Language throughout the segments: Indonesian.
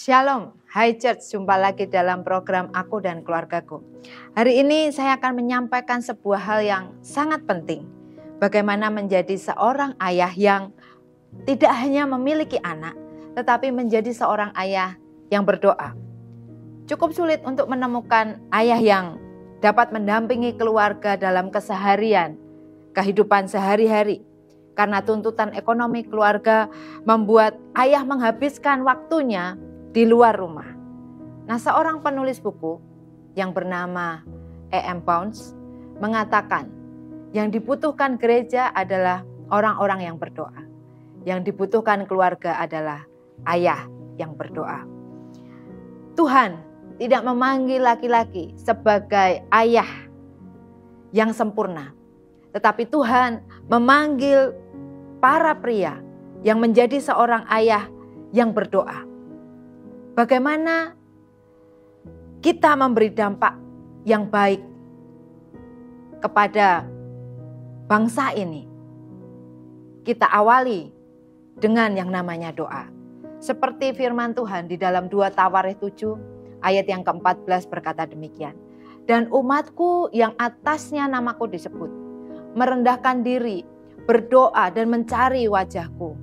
Shalom, Hai Church, jumpa lagi dalam program Aku dan Keluargaku. Hari ini saya akan menyampaikan sebuah hal yang sangat penting. Bagaimana menjadi seorang ayah yang tidak hanya memiliki anak, tetapi menjadi seorang ayah yang berdoa. Cukup sulit untuk menemukan ayah yang dapat mendampingi keluarga dalam keseharian, kehidupan sehari-hari. Karena tuntutan ekonomi keluarga membuat ayah menghabiskan waktunya di luar rumah. Nah, seorang penulis buku yang bernama E.M. Bounds mengatakan, yang dibutuhkan gereja adalah orang-orang yang berdoa. Yang dibutuhkan keluarga adalah ayah yang berdoa. Tuhan tidak memanggil laki-laki sebagai ayah yang sempurna, tetapi Tuhan memanggil para pria yang menjadi seorang ayah yang berdoa. Bagaimana kita memberi dampak yang baik kepada bangsa ini? Kita awali dengan yang namanya doa. Seperti firman Tuhan di dalam 2 Tawarikh 7 ayat yang ke-14 berkata demikian. Dan umatku yang atasnya namaku disebut, merendahkan diri, berdoa dan mencari wajahku,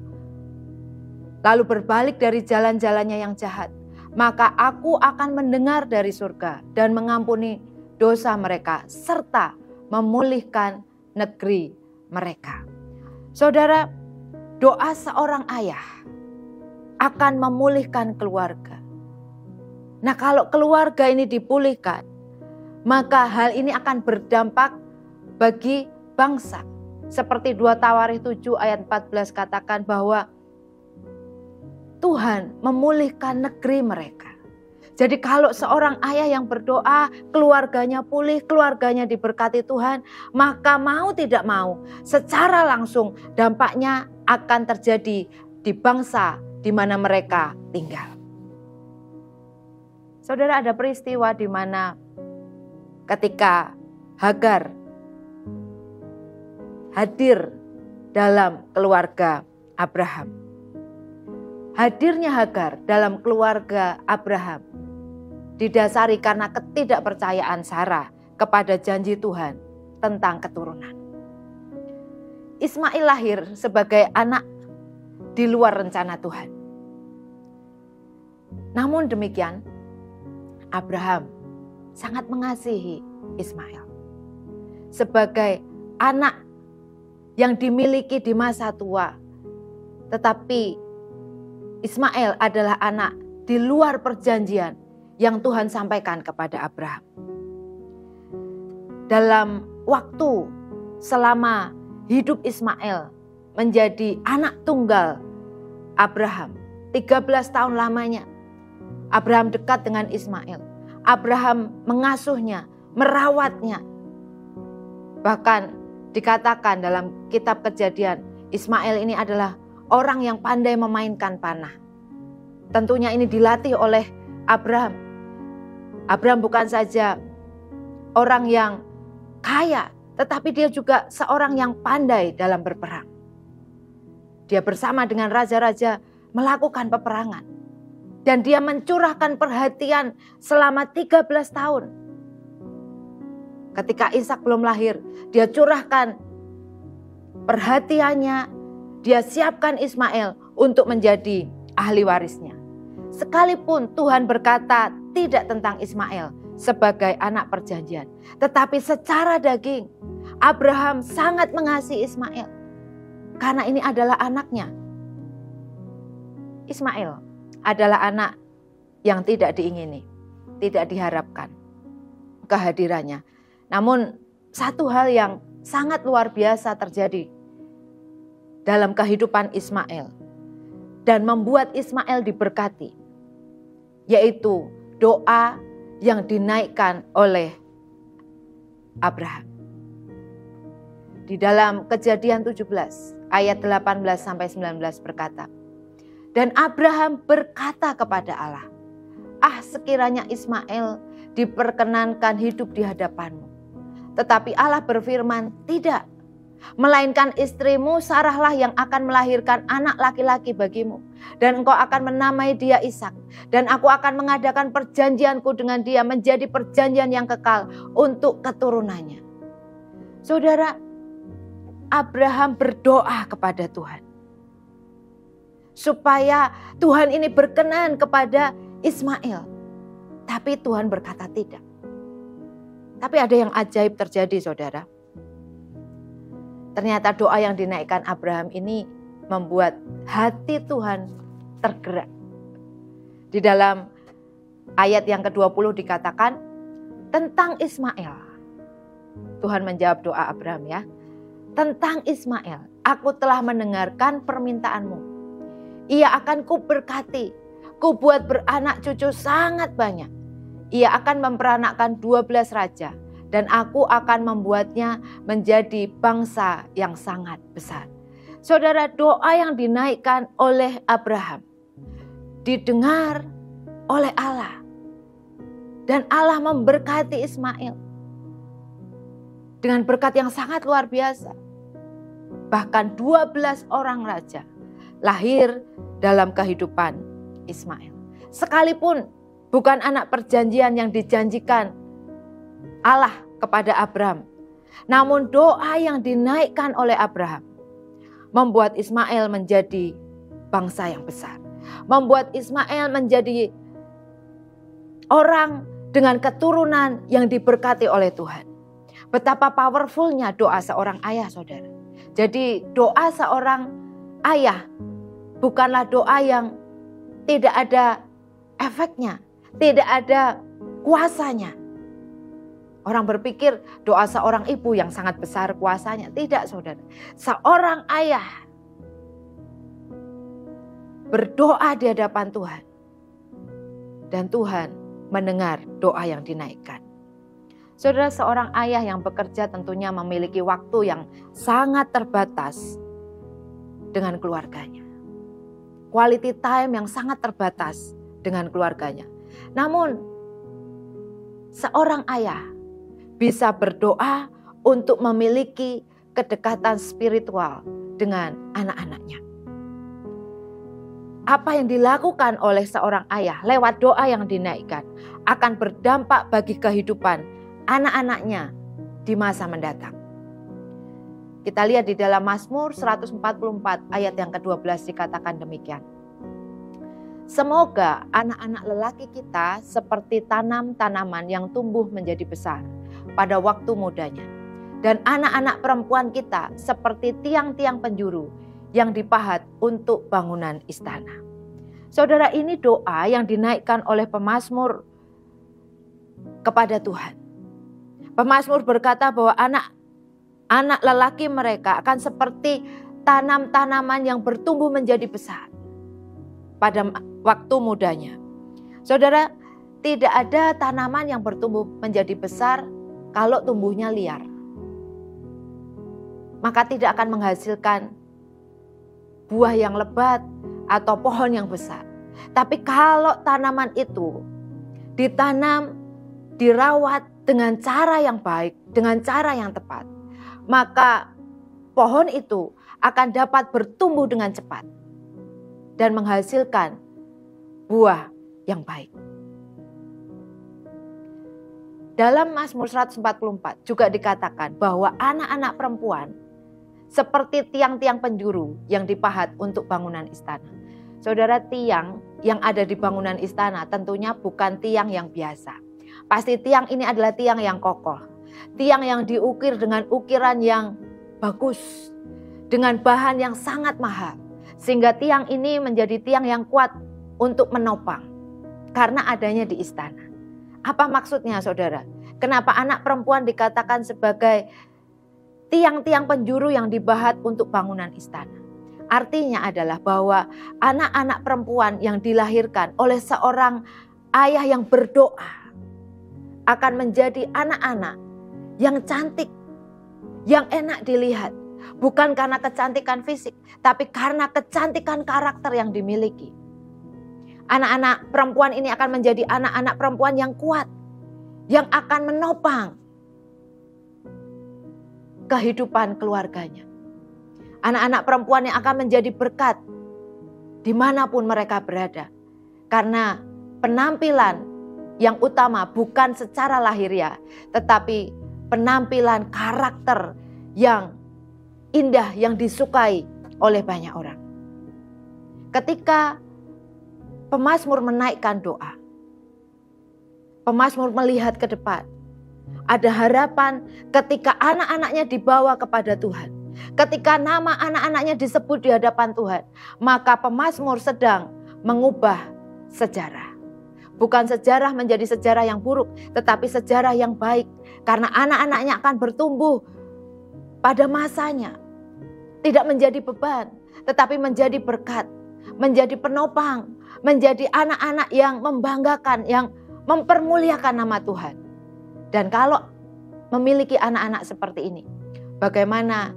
lalu berbalik dari jalan-jalannya yang jahat, maka aku akan mendengar dari surga dan mengampuni dosa mereka serta memulihkan negeri mereka. Saudara, doa seorang ayah akan memulihkan keluarga. Nah, kalau keluarga ini dipulihkan, maka hal ini akan berdampak bagi bangsa. Seperti 2 Tawarikh 7 ayat 14 katakan bahwa Tuhan memulihkan negeri mereka. Jadi kalau seorang ayah yang berdoa, keluarganya pulih, keluarganya diberkati Tuhan, maka mau tidak mau, secara langsung dampaknya akan terjadi di bangsa di mana mereka tinggal. Saudara, ada peristiwa di mana ketika Hagar hadir dalam keluarga Abraham. Hadirnya Hagar dalam keluarga Abraham didasari karena ketidakpercayaan Sarah kepada janji Tuhan tentang keturunan. Ismail lahir sebagai anak di luar rencana Tuhan. Namun demikian, Abraham sangat mengasihi Ismail sebagai anak yang dimiliki di masa tua. Tetapi Ismail adalah anak di luar perjanjian yang Tuhan sampaikan kepada Abraham. Dalam waktu selama hidup Ismail menjadi anak tunggal Abraham, 13 tahun lamanya, Abraham dekat dengan Ismail. Abraham mengasuhnya, merawatnya. Bahkan dikatakan dalam kitab Kejadian, Ismail ini adalah orang yang pandai memainkan panah. Tentunya ini dilatih oleh Abraham. Abraham bukan saja orang yang kaya, tetapi dia juga seorang yang pandai dalam berperang. Dia bersama dengan raja-raja melakukan peperangan. Dan dia mencurahkan perhatian selama 13 tahun. Ketika Ishak belum lahir, dia curahkan perhatiannya. Dia siapkan Ismail untuk menjadi ahli warisnya. Sekalipun Tuhan berkata tidak tentang Ismail sebagai anak perjanjian, tetapi secara daging Abraham sangat mengasihi Ismail karena ini adalah anaknya. Ismail adalah anak yang tidak diingini, tidak diharapkan kehadirannya. Namun satu hal yang sangat luar biasa terjadi dalam kehidupan Ismail dan membuat Ismail diberkati, yaitu doa yang dinaikkan oleh Abraham. Di dalam Kejadian 17 ayat 18 sampai 19 berkata, dan Abraham berkata kepada Allah, sekiranya Ismail diperkenankan hidup di hadapanmu. Tetapi Allah berfirman, tidak. Melainkan istrimu Sarahlah yang akan melahirkan anak laki-laki bagimu. Dan engkau akan menamai dia Ishak. Dan aku akan mengadakan perjanjianku dengan dia menjadi perjanjian yang kekal untuk keturunannya. Saudara, Abraham berdoa kepada Tuhan. Supaya Tuhan ini berkenan kepada Ismail. Tapi Tuhan berkata tidak. Tapi ada yang ajaib terjadi, saudara. Ternyata doa yang dinaikkan Abraham ini membuat hati Tuhan tergerak. Di dalam ayat yang ke-20 dikatakan tentang Ismail. Tuhan menjawab doa Abraham ya. Tentang Ismail, aku telah mendengarkan permintaanmu. Ia akan kuberkati, kubuat beranak cucu sangat banyak. Ia akan memperanakkan 12 raja. Dan aku akan membuatnya menjadi bangsa yang sangat besar. Saudara, doa yang dinaikkan oleh Abraham didengar oleh Allah. Dan Allah memberkati Ismail. Dengan berkat yang sangat luar biasa. Bahkan 12 orang raja lahir dalam kehidupan Ismail. Sekalipun bukan anak perjanjian yang dijanjikan Allah kepada Abraham. Namun doa yang dinaikkan oleh Abraham membuat Ismail menjadi bangsa yang besar. Membuat Ismail menjadi orang dengan keturunan yang diberkati oleh Tuhan. Betapa powerfulnya doa seorang ayah, saudara. Jadi doa seorang ayah bukanlah doa yang tidak ada efeknya, tidak ada kuasanya. Orang berpikir doa seorang ibu yang sangat besar kuasanya. Tidak, saudara. Seorang ayah berdoa di hadapan Tuhan. Dan Tuhan mendengar doa yang dinaikkan. Saudara, seorang ayah yang bekerja tentunya memiliki waktu yang sangat terbatas dengan keluarganya. Quality time yang sangat terbatas dengan keluarganya. Namun, seorang ayah bisa berdoa untuk memiliki kedekatan spiritual dengan anak-anaknya. Apa yang dilakukan oleh seorang ayah lewat doa yang dinaikkan akan berdampak bagi kehidupan anak-anaknya di masa mendatang. Kita lihat di dalam Mazmur 144 ayat yang ke-12 dikatakan demikian. Semoga anak-anak lelaki kita seperti tanam-tanaman yang tumbuh menjadi besar pada waktu mudanya. Dan anak-anak perempuan kita seperti tiang-tiang penjuru yang dipahat untuk bangunan istana. Saudara, ini doa yang dinaikkan oleh pemazmur kepada Tuhan. Pemazmur berkata bahwa anak lelaki mereka akan seperti tanam-tanaman yang bertumbuh menjadi besar pada waktu mudanya. Saudara, tidak ada tanaman yang bertumbuh menjadi besar kalau tumbuhnya liar. Maka tidak akan menghasilkan buah yang lebat atau pohon yang besar. Tapi kalau tanaman itu ditanam, dirawat dengan cara yang baik, dengan cara yang tepat, maka pohon itu akan dapat bertumbuh dengan cepat dan menghasilkan buah yang baik. Dalam Mazmur 144 juga dikatakan bahwa anak-anak perempuan seperti tiang-tiang penjuru yang dipahat untuk bangunan istana. Saudara, tiang yang ada di bangunan istana tentunya bukan tiang yang biasa. Pasti tiang ini adalah tiang yang kokoh. Tiang yang diukir dengan ukiran yang bagus. Dengan bahan yang sangat mahal. Sehingga tiang ini menjadi tiang yang kuat untuk menopang. Karena adanya di istana. Apa maksudnya, saudara? Kenapa anak perempuan dikatakan sebagai tiang-tiang penjuru yang dibahat untuk bangunan istana? Artinya adalah bahwa anak-anak perempuan yang dilahirkan oleh seorang ayah yang berdoa akan menjadi anak-anak yang cantik, yang enak dilihat. Bukan karena kecantikan fisik, tapi karena kecantikan karakter yang dimiliki. Anak-anak perempuan ini akan menjadi anak-anak perempuan yang kuat, yang akan menopang kehidupan keluarganya. Anak-anak perempuan yang akan menjadi berkat dimanapun mereka berada. Karena penampilan yang utama bukan secara lahiriah, tetapi penampilan karakter yang indah yang disukai oleh banyak orang. Ketika pemazmur menaikkan doa, pemazmur melihat ke depan. Ada harapan ketika anak-anaknya dibawa kepada Tuhan. Ketika nama anak-anaknya disebut di hadapan Tuhan, maka pemazmur sedang mengubah sejarah. Bukan sejarah menjadi sejarah yang buruk, tetapi sejarah yang baik. Karena anak-anaknya akan bertumbuh pada masanya. Tidak menjadi beban, tetapi menjadi berkat, menjadi penopang, menjadi anak-anak yang membanggakan, yang mempermuliakan nama Tuhan. Dan kalau memiliki anak-anak seperti ini, bagaimana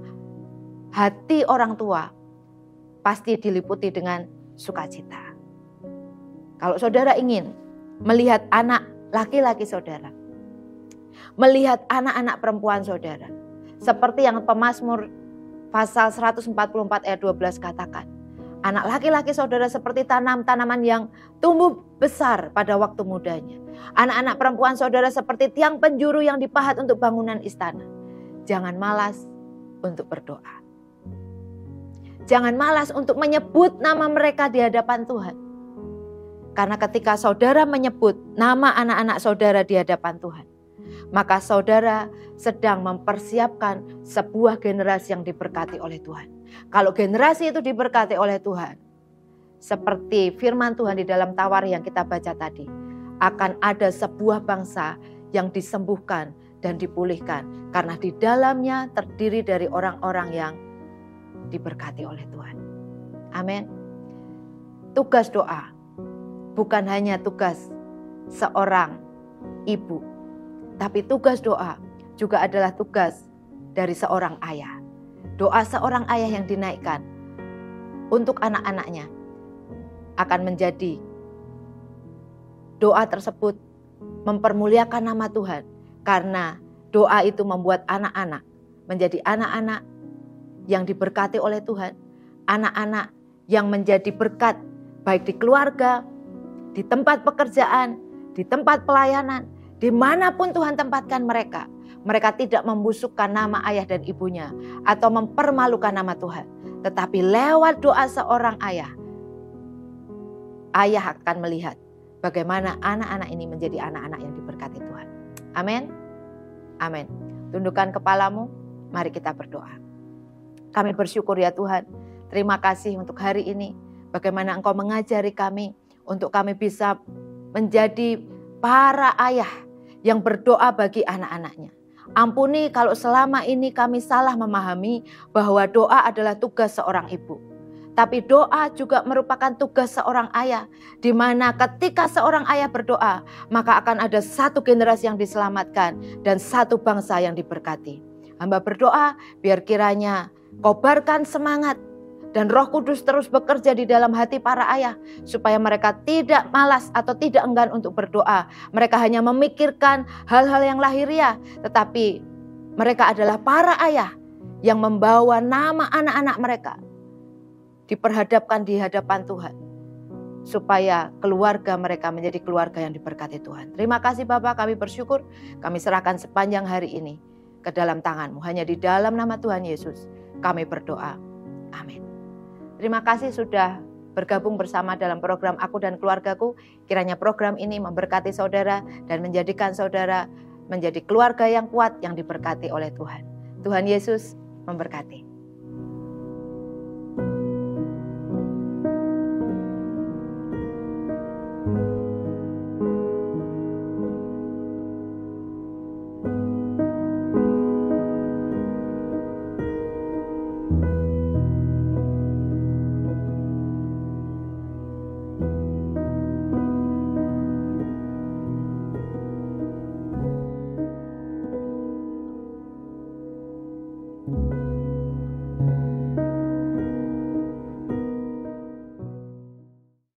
hati orang tua pasti diliputi dengan sukacita. Kalau saudara ingin melihat anak laki-laki saudara, melihat anak-anak perempuan saudara, seperti yang pemazmur pasal 144 ayat 12 katakan, anak laki-laki saudara seperti tanaman yang tumbuh besar pada waktu mudanya. Anak-anak perempuan saudara seperti tiang penjuru yang dipahat untuk bangunan istana. Jangan malas untuk berdoa. Jangan malas untuk menyebut nama mereka di hadapan Tuhan. Karena ketika saudara menyebut nama anak-anak saudara di hadapan Tuhan, maka saudara sedang mempersiapkan sebuah generasi yang diberkati oleh Tuhan. Kalau generasi itu diberkati oleh Tuhan, seperti firman Tuhan di dalam Tawarikh yang kita baca tadi, akan ada sebuah bangsa yang disembuhkan dan dipulihkan. Karena di dalamnya terdiri dari orang-orang yang diberkati oleh Tuhan. Amin. Tugas doa bukan hanya tugas seorang ibu, tapi tugas doa juga adalah tugas dari seorang ayah. Doa seorang ayah yang dinaikkan untuk anak-anaknya akan menjadi doa tersebut mempermuliakan nama Tuhan. Karena doa itu membuat anak-anak menjadi anak-anak yang diberkati oleh Tuhan. Anak-anak yang menjadi berkat baik di keluarga, di tempat pekerjaan, di tempat pelayanan, dimanapun Tuhan tempatkan mereka. Mereka tidak membusukkan nama ayah dan ibunya atau mempermalukan nama Tuhan. Tetapi lewat doa seorang ayah, ayah akan melihat bagaimana anak-anak ini menjadi anak-anak yang diberkati Tuhan. Amin. Amin. Tundukkan kepalamu, mari kita berdoa. Kami bersyukur ya Tuhan. Terima kasih untuk hari ini. Bagaimana Engkau mengajari kami untuk kami bisa menjadi para ayah yang berdoa bagi anak-anaknya. Ampuni kalau selama ini kami salah memahami bahwa doa adalah tugas seorang ibu. Tapi doa juga merupakan tugas seorang ayah. Di mana ketika seorang ayah berdoa, maka akan ada satu generasi yang diselamatkan dan satu bangsa yang diberkati. Hamba berdoa biar kiranya kobarkan semangat dan Roh Kudus terus bekerja di dalam hati para ayah. Supaya mereka tidak malas atau tidak enggan untuk berdoa. Mereka hanya memikirkan hal-hal yang lahiriah. Tetapi mereka adalah para ayah yang membawa nama anak-anak mereka diperhadapkan di hadapan Tuhan. Supaya keluarga mereka menjadi keluarga yang diberkati Tuhan. Terima kasih Bapa, kami bersyukur. Kami serahkan sepanjang hari ini ke dalam tangan-Mu. Hanya di dalam nama Tuhan Yesus kami berdoa. Amin. Terima kasih sudah bergabung bersama dalam program Aku dan Keluargaku. Kiranya program ini memberkati saudara dan menjadikan saudara menjadi keluarga yang kuat yang diberkati oleh Tuhan. Tuhan Yesus memberkati.